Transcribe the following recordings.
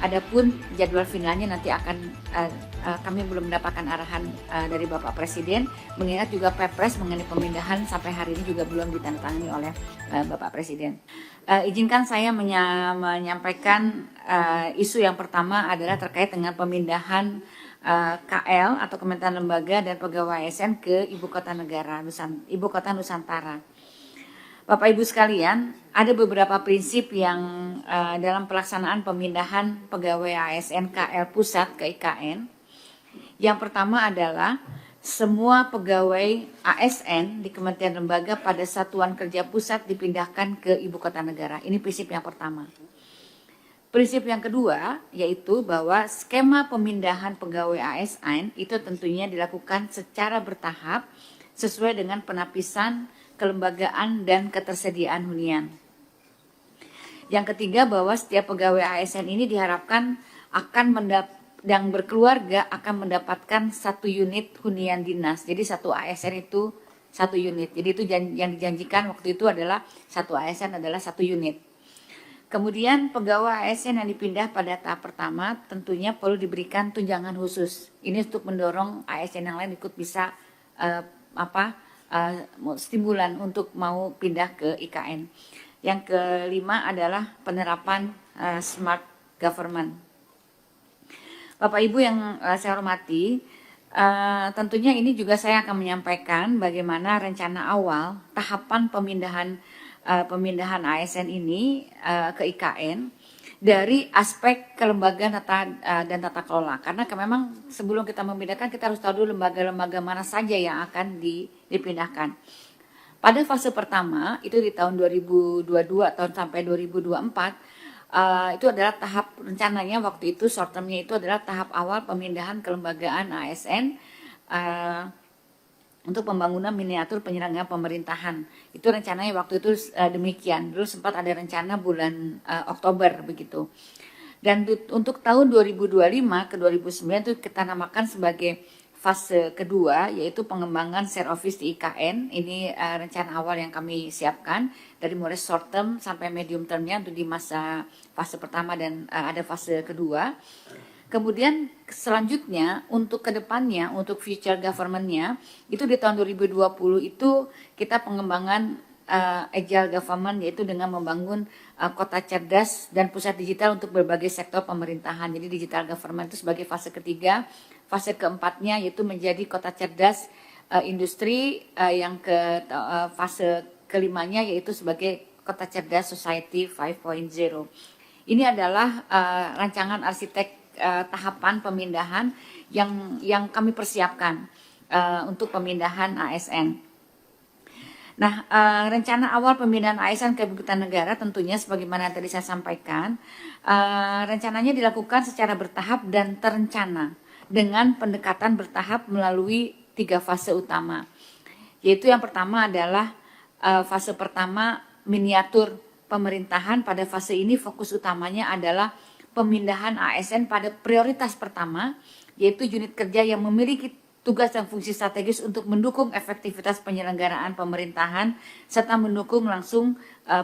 Adapun jadwal finalnya nanti akan kami belum mendapatkan arahan dari Bapak Presiden, mengingat juga Perpres mengenai pemindahan sampai hari ini juga belum ditandatangani oleh Bapak Presiden. Izinkan saya menyampaikan isu yang pertama adalah terkait dengan pemindahan KL atau Kementerian Lembaga dan Pegawai ASN ke Ibu Kota Negara, Ibu Kota Nusantara. Bapak Ibu sekalian, ada beberapa prinsip yang dalam pelaksanaan pemindahan pegawai ASN KL Pusat ke IKN. Yang pertama adalah semua pegawai ASN di Kementerian Lembaga pada Satuan Kerja Pusat dipindahkan ke Ibu Kota Negara. Ini prinsip yang pertama. Prinsip yang kedua yaitu bahwa skema pemindahan pegawai ASN itu tentunya dilakukan secara bertahap sesuai dengan penapisan kelembagaan dan ketersediaan hunian. Yang ketiga bahwa setiap pegawai ASN ini diharapkan yang berkeluarga akan mendapatkan 1 unit hunian dinas. Jadi 1 ASN itu 1 unit. Jadi itu yang dijanjikan waktu itu adalah 1 ASN adalah 1 unit. Kemudian pegawai ASN yang dipindah pada tahap pertama tentunya perlu diberikan tunjangan khusus. Ini untuk mendorong ASN yang lain ikut bisa stimulan untuk mau pindah ke IKN. Yang kelima adalah penerapan smart government. Bapak Ibu yang saya hormati, tentunya ini juga saya akan menyampaikan bagaimana rencana awal tahapan pemindahan ASN ini ke IKN dari aspek kelembagaan dan tata kelola. Karena memang sebelum kita memindahkan kita harus tahu dulu lembaga-lembaga mana saja yang akan dipindahkan. Pada fase pertama itu di tahun 2022 tahun sampai 2024 itu adalah tahap rencananya waktu itu short termnya itu adalah tahap awal pemindahan kelembagaan ASN untuk pembangunan miniatur penyelenggaraan pemerintahan. Itu rencananya waktu itu demikian. Dulu sempat ada rencana bulan Oktober begitu. Dan untuk tahun 2025 ke 2009 itu kita namakan sebagai fase kedua, yaitu pengembangan share office di IKN. Ini rencana awal yang kami siapkan dari mulai short term sampai medium termnya untuk di masa fase pertama dan ada fase kedua. Kemudian selanjutnya untuk kedepannya, untuk future government-nya, itu di tahun 2020 itu kita pengembangan agile government, yaitu dengan membangun kota cerdas dan pusat digital untuk berbagai sektor pemerintahan. Jadi digital government itu sebagai fase ketiga. Fase keempatnya yaitu menjadi kota cerdas industri, yang fase kelimanya yaitu sebagai kota cerdas society 5.0. Ini adalah rancangan arsitek tahapan pemindahan yang kami persiapkan untuk pemindahan ASN. Nah, rencana awal pemindahan ASN ke Ibu Kota Negara tentunya sebagaimana tadi saya sampaikan, rencananya dilakukan secara bertahap dan terencana dengan pendekatan bertahap melalui 3 fase utama. Yaitu yang pertama adalah fase pertama miniatur pemerintahan. Pada fase ini fokus utamanya adalah pemindahan ASN pada prioritas pertama, yaitu unit kerja yang memiliki tugas dan fungsi strategis untuk mendukung efektivitas penyelenggaraan pemerintahan serta mendukung langsung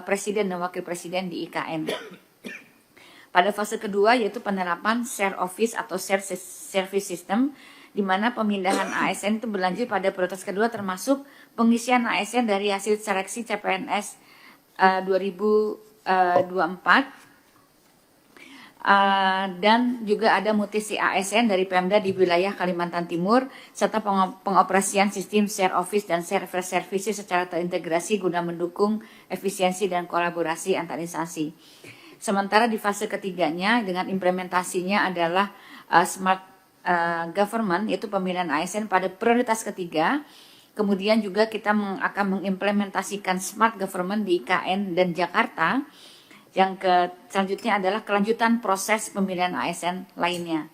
Presiden dan Wakil Presiden di IKN. Pada fase kedua yaitu penerapan share office atau share service system, di mana pemindahan ASN itu berlanjut pada prioritas kedua termasuk pengisian ASN dari hasil seleksi CPNS 2024. Dan juga ada mutasi ASN dari Pemda di wilayah Kalimantan Timur serta pengoperasian sistem share office dan share services secara terintegrasi guna mendukung efisiensi dan kolaborasi antar instansi. Sementara di fase ketiganya dengan implementasinya adalah smart government, yaitu pemilihan ASN pada prioritas ketiga. Kemudian juga kita akan mengimplementasikan smart government di IKN dan Jakarta. Selanjutnya adalah kelanjutan proses pemilihan ASN lainnya.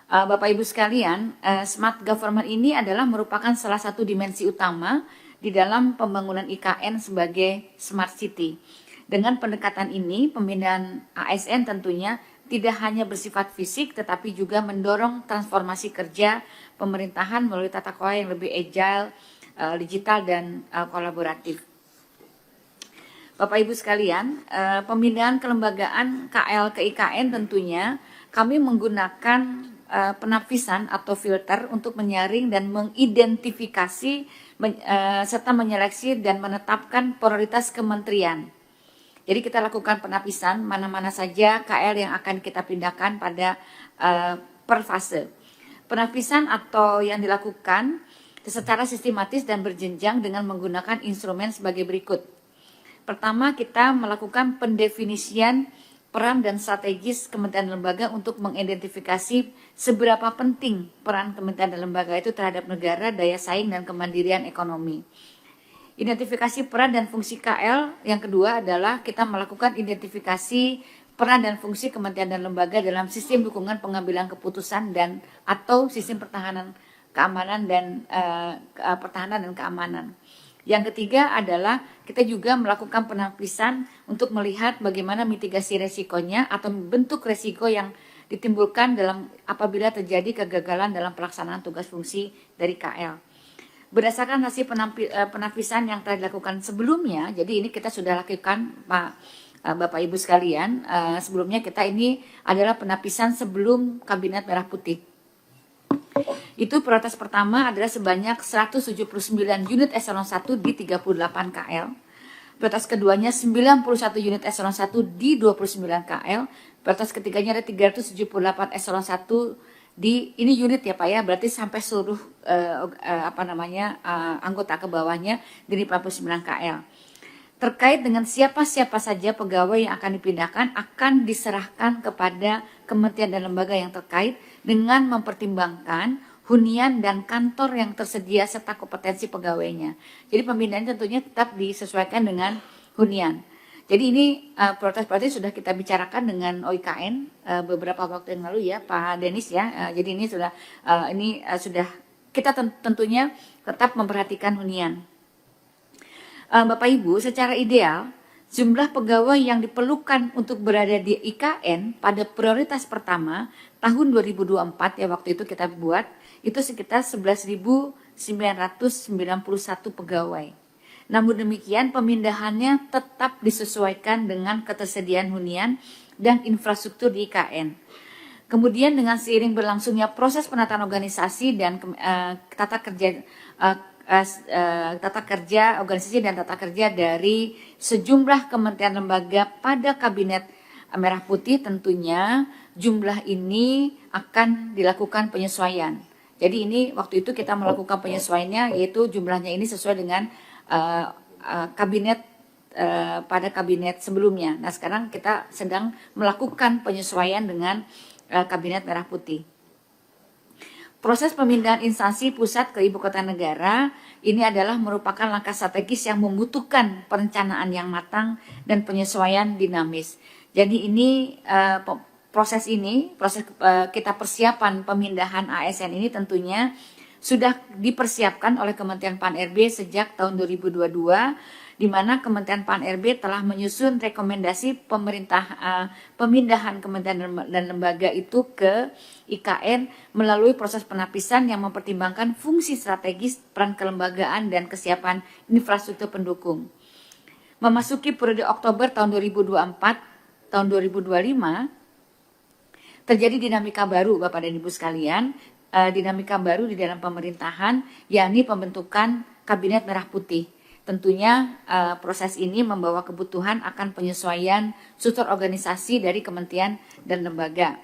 Bapak Ibu sekalian, smart government ini adalah merupakan salah satu dimensi utama di dalam pembangunan IKN sebagai smart city. Dengan pendekatan ini, pemindahan ASN tentunya tidak hanya bersifat fisik tetapi juga mendorong transformasi kerja pemerintahan melalui tata kelola yang lebih agile, digital dan kolaboratif. Bapak Ibu sekalian, pemindahan kelembagaan KL ke IKN tentunya kami menggunakan penapisan atau filter untuk menyaring dan mengidentifikasi serta menyeleksi dan menetapkan prioritas kementerian. Jadi kita lakukan penapisan mana-mana saja KL yang akan kita pindahkan pada per fase. Penapisan atau yang dilakukan secara sistematis dan berjenjang dengan menggunakan instrumen sebagai berikut. Pertama, kita melakukan pendefinisian peran dan strategis kementerian dan lembaga untuk mengidentifikasi seberapa penting peran kementerian dan lembaga itu terhadap negara, daya saing, dan kemandirian ekonomi. Identifikasi peran dan fungsi KL. Yang kedua adalah kita melakukan identifikasi peran dan fungsi kementerian dan lembaga dalam sistem dukungan pengambilan keputusan dan atau sistem pertahanan keamanan dan pertahanan dan keamanan. Yang ketiga adalah kita juga melakukan penapisan untuk melihat bagaimana mitigasi resikonya atau bentuk resiko yang ditimbulkan dalam apabila terjadi kegagalan dalam pelaksanaan tugas fungsi dari KL. Berdasarkan hasil penapisan yang telah dilakukan sebelumnya, jadi ini kita sudah lakukan Bapak Ibu sekalian, sebelumnya kita ini adalah penapisan sebelum Kabinet Merah Putih. Itu prioritas pertama adalah sebanyak 179 unit eselon 1 di 38 KL. Prioritas keduanya 91 unit eselon 1 di 29 KL. Prioritas ketiganya ada 378 eselon 1 di ini unit ya Pak ya, berarti sampai seluruh anggota ke bawahnya di 49 KL. Terkait dengan siapa-siapa saja pegawai yang akan dipindahkan akan diserahkan kepada kementerian dan lembaga yang terkait dengan mempertimbangkan hunian dan kantor yang tersedia serta kompetensi pegawainya. Jadi pemindahan tentunya tetap disesuaikan dengan hunian. Jadi ini prioritas-prioritas sudah kita bicarakan dengan OIKN beberapa waktu yang lalu ya Pak Denis ya. Jadi ini sudah sudah kita tentunya tetap memperhatikan hunian. Bapak Ibu, secara ideal jumlah pegawai yang diperlukan untuk berada di IKN pada prioritas pertama tahun 2024 ya waktu itu kita buat itu sekitar 11.991 pegawai. Namun demikian pemindahannya tetap disesuaikan dengan ketersediaan hunian dan infrastruktur di IKN. Kemudian dengan seiring berlangsungnya proses penataan organisasi dan tata kerja organisasi dan tata kerja dari sejumlah kementerian lembaga pada Kabinet Merah Putih, tentunya jumlah ini akan dilakukan penyesuaian. Jadi ini waktu itu kita melakukan penyesuaiannya, yaitu jumlahnya ini sesuai dengan kabinet pada kabinet sebelumnya. Nah sekarang kita sedang melakukan penyesuaian dengan Kabinet Merah Putih. Proses pemindahan instansi pusat ke ibu kota negara ini adalah merupakan langkah strategis yang membutuhkan perencanaan yang matang dan penyesuaian dinamis. Jadi ini proses kita persiapan pemindahan ASN ini tentunya sudah dipersiapkan oleh Kementerian Pan-RB sejak tahun 2022, di mana Kementerian Pan-RB telah menyusun rekomendasi pemindahan kementerian dan lembaga itu ke IKN melalui proses penapisan yang mempertimbangkan fungsi strategis, peran kelembagaan, dan kesiapan infrastruktur pendukung. Memasuki periode Oktober tahun 2024, tahun 2025, terjadi dinamika baru Bapak dan Ibu sekalian, dinamika baru di dalam pemerintahan, yakni pembentukan Kabinet Merah Putih. Tentunya proses ini membawa kebutuhan akan penyesuaian struktur organisasi dari kementerian dan lembaga.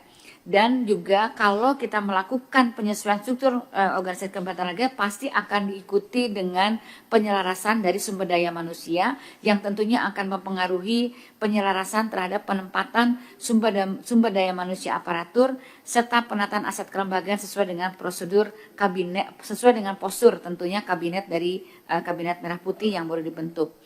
Dan juga kalau kita melakukan penyesuaian struktur organisasi kementerian lembaga pasti akan diikuti dengan penyelarasan dari sumber daya manusia yang tentunya akan mempengaruhi penyelarasan terhadap penempatan sumber daya manusia aparatur serta penataan aset kelembagaan sesuai dengan prosedur kabinet, sesuai dengan postur tentunya kabinet dari Kabinet Merah Putih yang baru dibentuk.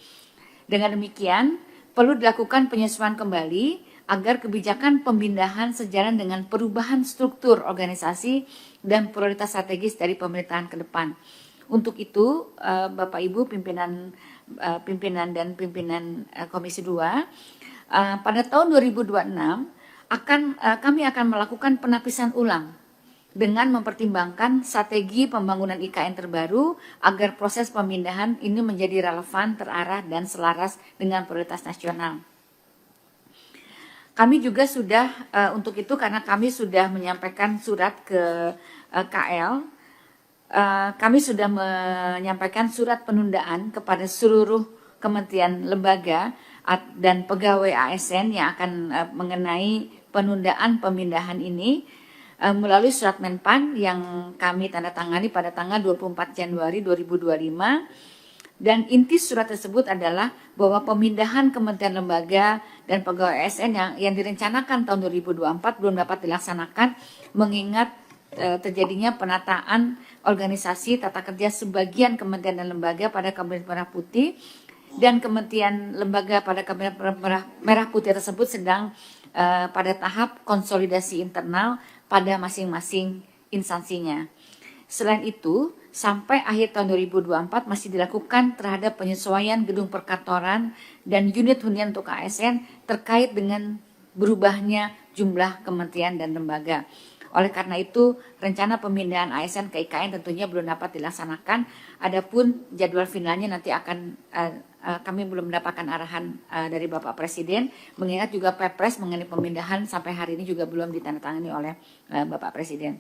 Dengan demikian perlu dilakukan penyesuaian kembali agar kebijakan pemindahan sejalan dengan perubahan struktur organisasi dan prioritas strategis dari pemerintahan ke depan. Untuk itu, Bapak Ibu pimpinan Komisi 2, pada tahun 2026 kami akan melakukan penapisan ulang dengan mempertimbangkan strategi pembangunan IKN terbaru agar proses pemindahan ini menjadi relevan, terarah, dan selaras dengan prioritas nasional. Kami juga sudah, untuk itu karena kami sudah menyampaikan surat ke KL, kami sudah menyampaikan surat penundaan kepada seluruh kementerian lembaga dan pegawai ASN yang akan mengenai penundaan pemindahan ini melalui surat Menpan yang kami tanda tangani pada tanggal 24 Januari 2025, dan inti surat tersebut adalah bahwa pemindahan kementerian lembaga dan pegawai ASN yang direncanakan tahun 2024 belum dapat dilaksanakan mengingat terjadinya penataan organisasi tata kerja sebagian kementerian dan lembaga pada Kabinet Merah Putih, dan kementerian lembaga pada Kabinet Merah Putih tersebut sedang pada tahap konsolidasi internal pada masing-masing instansinya. Selain itu, sampai akhir tahun 2024 masih dilakukan terhadap penyesuaian gedung perkantoran dan unit hunian untuk ASN terkait dengan berubahnya jumlah kementerian dan lembaga. Oleh karena itu, rencana pemindahan ASN ke IKN tentunya belum dapat dilaksanakan. Adapun jadwal finalnya nanti akan kami belum mendapatkan arahan dari Bapak Presiden, mengingat juga Perpres mengenai pemindahan sampai hari ini juga belum ditandatangani oleh Bapak Presiden.